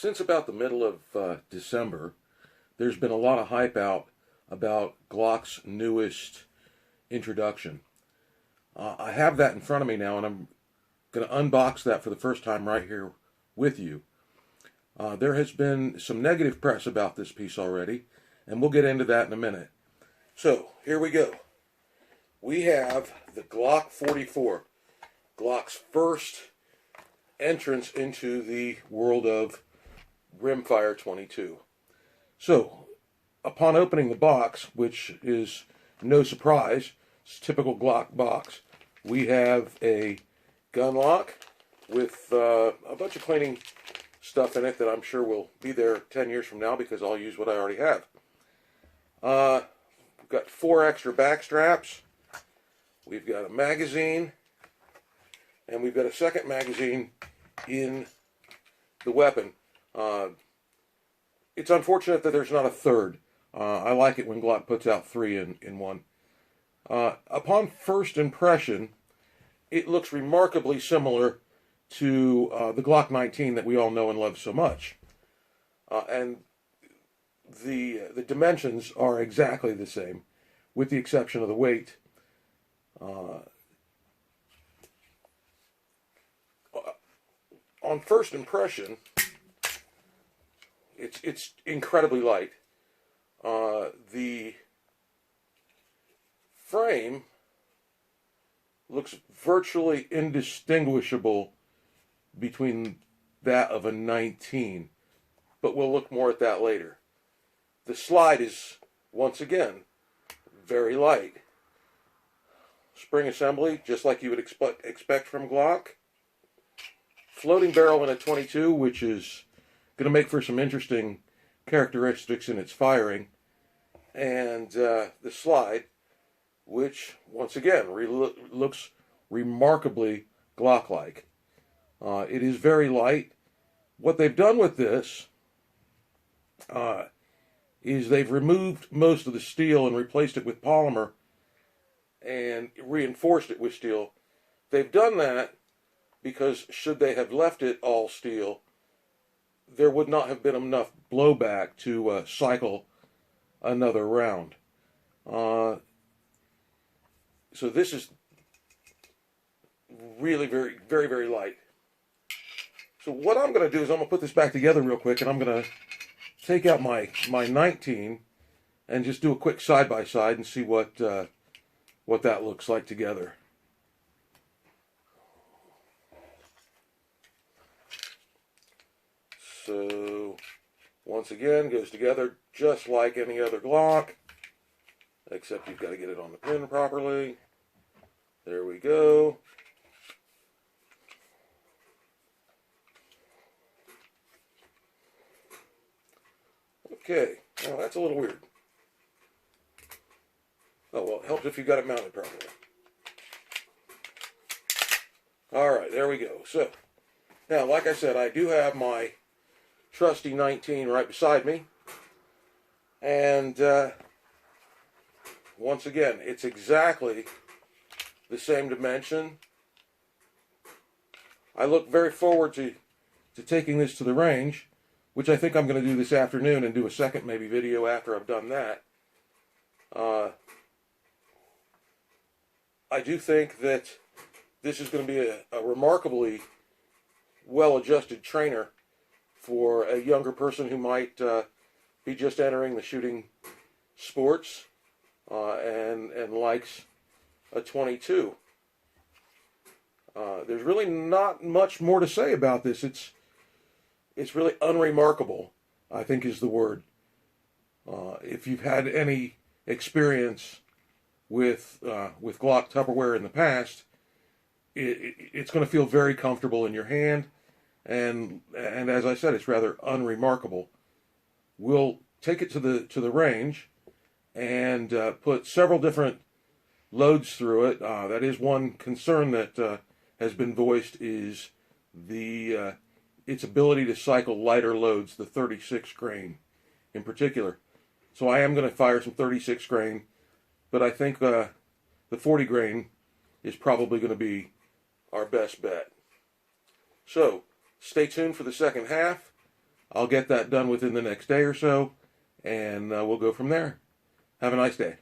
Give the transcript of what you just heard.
Since about the middle of December, there's been a lot of hype out about Glock's newest introduction. I have that in front of me now, and I'm going to unbox that for the first time right here with you. There has been some negative press about this piece already, and we'll get into that in a minute. So, here we go. We have the Glock 44, Glock's first entrance into the world of rimfire 22. So, upon opening the box, which is no surprise, it's a typical Glock box, we have a gun lock with a bunch of cleaning stuff in it that I'm sure will be there 10 years from now because I'll use what I already have. We've got 4 extra back straps. We've got a magazine, and we've got a second magazine in the weapon. It's unfortunate that there's not a third. I like it when Glock puts out 3 in one. Upon first impression, it looks remarkably similar to the Glock 19 that we all know and love so much. And the dimensions are exactly the same, with the exception of the weight. On first impression, it's incredibly light. The frame looks virtually indistinguishable between that of a 19, but we'll look more at that later. The slide is, once again, very light. Spring assembly, just like you would expect from Glock. Floating barrel in a 22, which is going to make for some interesting characteristics in its firing. And the slide, which, once again, looks remarkably Glock-like. It is very light. What they've done with this is they've removed most of the steel and replaced it with polymer and reinforced it with steel. They've done that because should they have left it all steel, there would not have been enough blowback to cycle another round. So this is really very, very, very light. So what I'm going to do is I'm going to put this back together real quick, and I'm going to take out my 19 and just do a quick side-by-side and see what that looks like together. So, once again, goes together just like any other Glock, except you've got to get it on the pin properly. There we go. Okay, now that's a little weird. Oh, well, it helps if you got it mounted properly. Alright, there we go. So, now, like I said, I do have my trusty 19 right beside me. And, once again, it's exactly the same dimension. I look very forward to taking this to the range, which I think I'm going to do this afternoon and do a second maybe video after I've done that. I do think that this is going to be a remarkably well-adjusted trainer for a younger person who might be just entering the shooting sports and likes a 22. There's really not much more to say about this. It's really unremarkable, I think is the word. If you've had any experience with Glock Tupperware in the past, it's going to feel very comfortable in your hand, and as I said, it's rather unremarkable. We'll take it to the range and put several different loads through it. That is one concern that has been voiced, is its ability to cycle lighter loads, the 36 grain in particular. So I am going to fire some 36 grain, but I think the 40 grain is probably going to be our best bet. So, stay tuned for the second half. I'll get that done within the next day or so, and we'll go from there. Have a nice day.